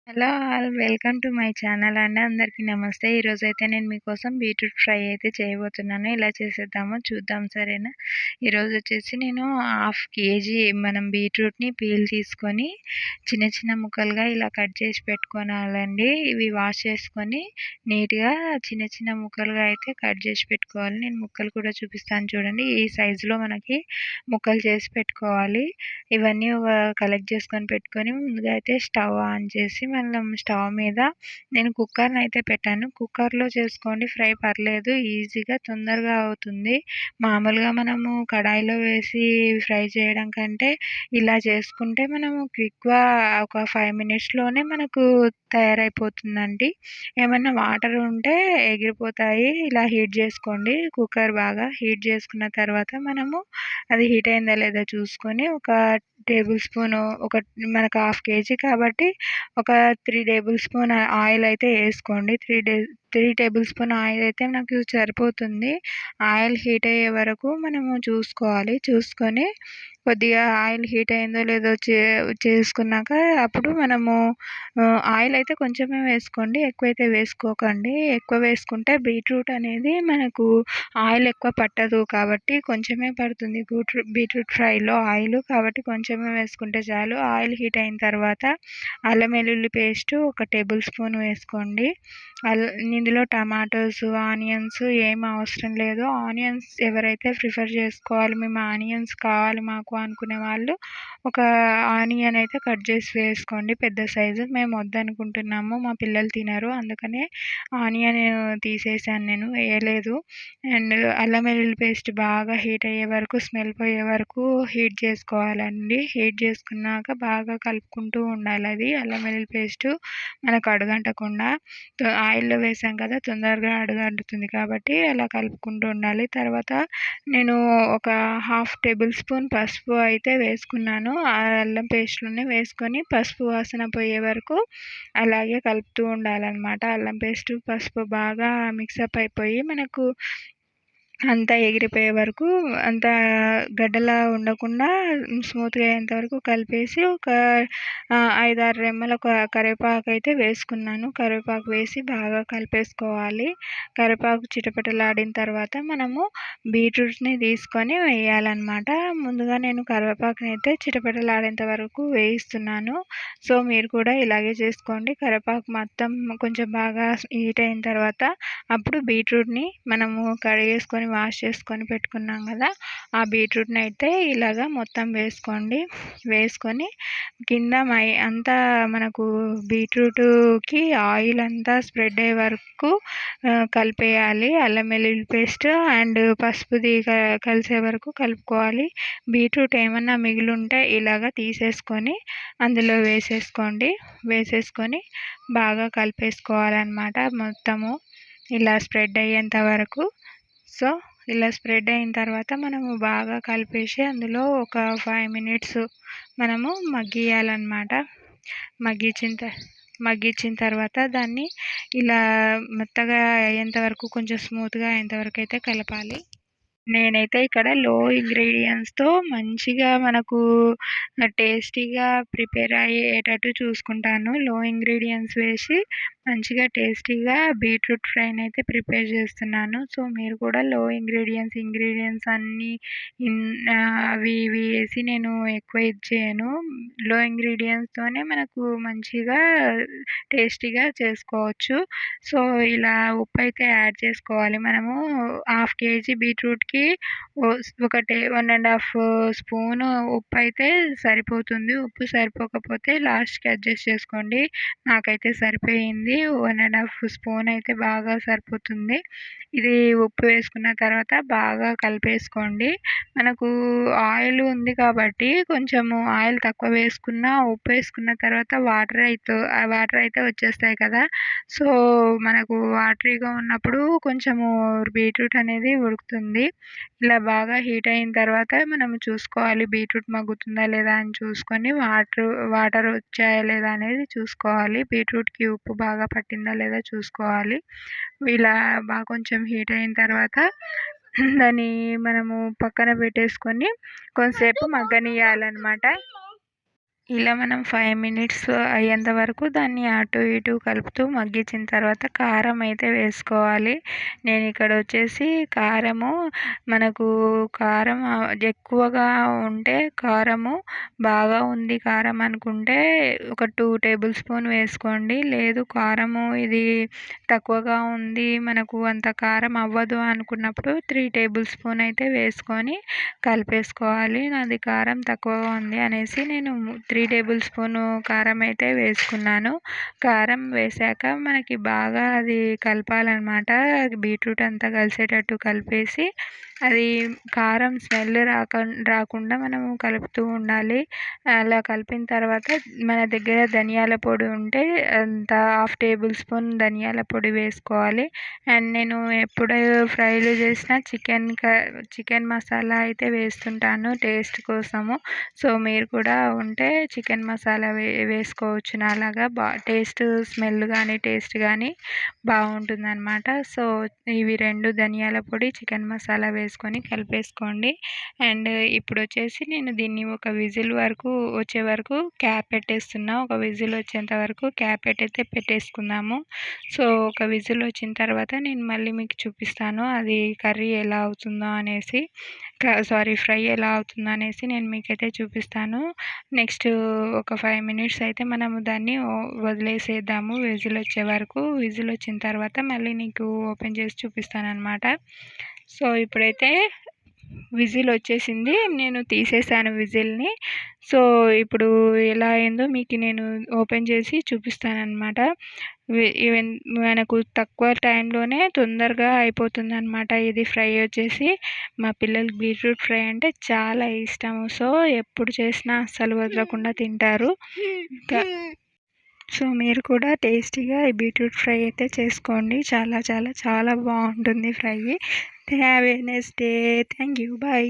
Hello all welcome to my channel అండి. అందరికీ నమస్తే. ఈరోజైతే నేను మీకోసం బీట్రూట్ ఫ్రై అయితే చేయబోతున్నాను. ఎలా చేసేద్దామో చూద్దాం, సరేనా? ఈరోజు వచ్చేసి నేను హాఫ్ కేజీ మనం బీట్రూట్ని పీల్ తీసుకొని చిన్న చిన్న ముక్కలుగా ఇలా కట్ చేసి పెట్టుకోవాలండి. ఇవి వాష్ చేసుకొని నీట్గా చిన్న చిన్న ముక్కలుగా అయితే కట్ చేసి పెట్టుకోవాలి. నేను ముక్కలు కూడా చూపిస్తాను చూడండి. ఈ సైజులో మనకి ముక్కలు చేసి పెట్టుకోవాలి. ఇవన్నీ కలెక్ట్ చేసుకొని పెట్టుకొని ముందుగా అయితే స్టవ్ ఆన్ చేసి మనం స్టవ్ మీద నేను కుక్కర్ని అయితే పెట్టాను. కుక్కర్లో చేసుకోండి ఫ్రై, పర్లేదు, ఈజీగా తొందరగా అవుతుంది. మామూలుగా మనము కడాయిలో వేసి ఫ్రై చేయడం కంటే ఇలా చేసుకుంటే మనము క్విక్గా ఒక 5 మినిట్స్లోనే మనకు తయారైపోతుందండి. ఏమన్నా వాటర్ ఉంటే ఎగిరిపోతాయి. ఇలా హీట్ చేసుకోండి. కుక్కర్ బాగా హీట్ చేసుకున్న తర్వాత మనము అది హీట్ అయిందా లేదా చూసుకొని ఒక టేబుల్ స్పూన్, మనకు హాఫ్ కేజీ కాబట్టి ఒక 3 టేబుల్ స్పూన్ ఆయిల్ అయితే వేసుకోండి. 3 టేబుల్ స్పూన్ ఆయిల్ అయితే నాకు సరిపోతుంది. ఆయిల్ హీట్ అయ్యే వరకు మనము చూసుకోవాలి. చూసుకొని కొద్దిగా ఆయిల్ హీట్ అయిందో లేదో చేసుకున్నాక అప్పుడు మనము ఆయిల్ అయితే కొంచెమే వేసుకోండి, ఎక్కువైతే వేసుకోకండి. ఎక్కువ వేసుకుంటే బీట్రూట్ అనేది మనకు ఆయిల్ ఎక్కువ పట్టదు కాబట్టి కొంచెమే పడుతుంది బీట్రూట్ ఫ్రైలో ఆయిల్, కాబట్టి కొంచెమే వేసుకుంటే చాలు. ఆయిల్ హీట్ అయిన తర్వాత అల్లం వెల్లుల్లి పేస్ట్ ఒక టేబుల్ స్పూన్ వేసుకోండి. ఇందులో టమాటోస్, ఆనియన్స్ ఏం అవసరం లేదు. ఆనియన్స్ ఎవరైతే ప్రిఫర్ చేసుకోవాలి, మేము ఆనియన్స్ కావాలి మాకు అనుకునే వాళ్ళు ఒక ఆనియన్ అయితే కట్ చేసి వేసుకోండి, పెద్ద సైజు. మేము వద్దనుకుంటున్నాము, మా పిల్లలు తినరు, అందుకనే ఆనియన్ తీసేసాను, నేను వేయలేదు. అండ్ అల్లం వెల్లుల్లి పేస్ట్ బాగా హీట్ అయ్యే వరకు, స్మెల్ పోయే వరకు హీట్ చేసుకోవాలండి. హీట్ చేసుకున్నాక బాగా కలుపుకుంటూ ఉండాలి. అది అల్లం వెల్లుల్లి పేస్ట్ మనకు అడుగంటకుండా, ఆయిల్లో వేసాం కదా, తొందరగా అడుగంటుతుంది కాబట్టి అలా కలుపుకుంటూ ఉండాలి. తర్వాత నేను ఒక హాఫ్ టేబుల్ స్పూన్ పసుపు అయితే వేసుకున్నాను. ఆ అల్లం పేస్ట్లోనే వేసుకొని పసుపు వాసన పోయే వరకు అలాగే కలుపుతూ ఉండాలన్నమాట. అల్లం పేస్ట్ పసుపు బాగా మిక్సప్ అయిపోయి మనకు అంతా ఎగిరిపోయే వరకు, అంత గడ్డలా ఉండకుండా స్మూత్గా అయ్యేంత వరకు కలిపేసి ఒక 5-6 రెమ్మల కరివేపాకు అయితే వేసుకున్నాను. కరివేపాకు వేసి బాగా కలిపేసుకోవాలి. కరివేపాకు చిటపటలాడిన తర్వాత మనము బీట్రూట్ని తీసుకొని వేయాలన్నమాట. ముందుగా నేను కరివేపాకుని అయితే చిటపటలాడేంత వరకు వేయిస్తున్నాను. సో మీరు కూడా ఇలాగే చేసుకోండి. కరివేపాకు మొత్తం కొంచెం బాగా హీట్ అయిన తర్వాత అప్పుడు బీట్రూట్ని మనము కడిగేసుకొని వాష్ చేసుకొని పెట్టుకున్నాం కదా, ఆ బీట్రూట్ని అయితే ఇలాగా మొత్తం వేసుకోండి. వేసుకొని కింద అంతా మనకు బీట్రూట్కి ఆయిల్ అంతా స్ప్రెడ్ అయ్యే వరకు కలిపేయాలి. అల్లం వెల్లుల్లి పేస్ట్ అండ్ పసుపుది కలిసే వరకు కలుపుకోవాలి. బీట్రూట్ ఏమన్నా మిగిలి ఉంటే ఇలాగా తీసేసుకొని అందులో వేసేసుకోండి. వేసేసుకొని బాగా కలిపేసుకోవాలన్నమాట మొత్తము, ఇలా స్ప్రెడ్ అయ్యేంత వరకు. సో ఇలా స్ప్రెడ్ అయిన తర్వాత మనము బాగా కలిపేసి అందులో ఒక 5 మినిట్స్ మనము మగ్గియాలన్నమాట. మగ్గించిన తర్వాత దాన్ని ఇలా మెత్తగా అయ్యేంత వరకు, కొంచెం స్మూత్గా అయ్యేంత వరకు అయితే కలపాలి. నేనైతే ఇక్కడ లో ఇంగ్రీడియంట్స్తో మంచిగా మనకు టేస్టీగా ప్రిపేర్ అయ్యేటట్టు చూసుకుంటాను. లో ఇంగ్రీడియంట్స్ వేసి మంచిగా టేస్టీగా బీట్రూట్ ఫ్రైని అయితే ప్రిపేర్ చేస్తున్నాను. సో మీరు కూడా లో ఇంగ్రీడియంట్స్ అన్నీ అవి ఇవి వేసి నేను ఎక్కువ ఇది చేయను. లో ఇంగ్రీడియంట్స్తోనే మనకు మంచిగా టేస్టీగా చేసుకోవచ్చు. సో ఇలా ఉప్పు అయితే యాడ్ చేసుకోవాలి. మనము హాఫ్ కేజీ బీట్రూట్కి ఒకటి 1.5 స్పూను ఉప్పు అయితే సరిపోతుంది. ఉప్పు సరిపోకపోతే లాస్ట్కి అడ్జస్ట్ చేసుకోండి. నాకైతే సరిపోయింది. 1.5 స్పూన్ అయితే బాగా సరిపోతుంది. ఇది ఉప్పు వేసుకున్న తర్వాత బాగా కలిపేసుకోండి. మనకు ఆయిల్ ఉంది కాబట్టి కొంచెము ఆయిల్ తక్కువ వేసుకున్న, ఉప్పు వేసుకున్న తర్వాత వాటర్ అయితే వచ్చేస్తాయి కదా. సో మనకు వాటరీగా ఉన్నప్పుడు కొంచెము బీట్రూట్ అనేది ఉడుకుతుంది. ఇలా బాగా హీట్ అయిన తర్వాత మనం చూసుకోవాలి బీట్రూట్ మగ్గుతుందా లేదా అని చూసుకొని, వాటర్ వచ్చాయా లేదా అనేది చూసుకోవాలి. బీట్రూట్కి ఉప్పు బాగా పట్టిందా లేదా చూసుకోవాలి. ఇలా బాగా కొంచెం హీట్ అయిన తర్వాత దాన్ని మనము పక్కన పెట్టేసుకొని కొంతసేపు మగ్గనియాలన్నమాట. ఇలా మనం 5 మినిట్స్ అయ్యేంత వరకు దాన్ని అటు ఇటు కలుపుతూ మగ్గించిన తర్వాత కారం అయితే వేసుకోవాలి. నేను ఇక్కడ వచ్చేసి కారము మనకు కారం ఎక్కువగా ఉంటే కారము బాగా ఉంది కారం అనుకుంటే ఒక 2 టేబుల్ స్పూన్ వేసుకోండి. లేదు కారము ఇది తక్కువగా ఉంది మనకు అంత కారం అవ్వదు అనుకున్నప్పుడు 3 టేబుల్ స్పూన్ అయితే వేసుకొని కలిపేసుకోవాలి. నాది కారం తక్కువగా ఉంది అనేసి నేను 3 టేబుల్ స్పూను కారం అయితే వేసుకున్నాను. కారం వేసాక మనకి బాగా అది కలపాలన్నమాట. బీట్రూట్ అంతా కలిసేటట్టు కలిపేసి అది కారం స్మెల్ రాకుండా మనము కలుపుతూ ఉండాలి. అలా కలిపిన తర్వాత మన దగ్గర ధనియాల పొడి ఉంటే అంత 1/2 టేబుల్ స్పూన్ ధనియాల పొడి వేసుకోవాలి. అండ్ నేను ఎప్పుడు ఫ్రైలు చేసినా చికెన్ మసాలా అయితే వేస్తుంటాను టేస్ట్ కోసము. సో మీరు కూడా ఉంటే చికెన్ మసాలా వేసుకోవచ్చు నాలాగా టేస్ట్ స్మెల్ కానీ టేస్ట్ కానీ బాగుంటుందన్నమాట. సో ఇవి 2 ధనియాల పొడి చికెన్ మసాలా వేసుకొని కలిపేసుకోండి. అండ్ ఇప్పుడు వచ్చేసి నేను దీన్ని ఒక విజిల్ వరకు వచ్చే వరకు క్యాప్ పెట్టేస్తున్నా. ఒక విజిల్ వచ్చేంత వరకు క్యాప్ అయితే పెట్టేసుకుందాము. సో ఒక విజిల్ వచ్చిన తర్వాత నేను మళ్ళీ మీకు చూపిస్తాను అది కర్రీ ఎలా అవుతుందో అనేసి ఫ్రై ఎలా అవుతుందో అనేసి నేను మీకైతే చూపిస్తాను. నెక్స్ట్ ఒక 5 మినిట్స్ అయితే మనము దాన్ని వదిలేసేద్దాము విజిల్ వచ్చే వరకు. విజిల్ వచ్చిన తర్వాత మళ్ళీ నీకు ఓపెన్ చేసి చూపిస్తానన్నమాట. సో ఇప్పుడైతే విజిల్ వచ్చేసింది. నేను తీసేసాను విజిల్ని. సో ఇప్పుడు ఎలా అయిందో మీకు నేను ఓపెన్ చేసి చూపిస్తానన్నమాట. ఈవెన్ మనకు తక్కువ టైంలోనే తొందరగా అయిపోతుందన్నమాట ఇది ఫ్రై వచ్చేసి. మా పిల్లలకి బీట్రూట్ ఫ్రై అంటే చాలా ఇష్టము. సో ఎప్పుడు చేసినా అస్సలు వదలకుండా తింటారు. సో మీరు కూడా టేస్టీగా ఈ బీట్రూట్ ఫ్రై అయితే చేసుకోండి. చాలా చాలా చాలా బాగుంటుంది fry. Have a nice day. Thank you. Bye.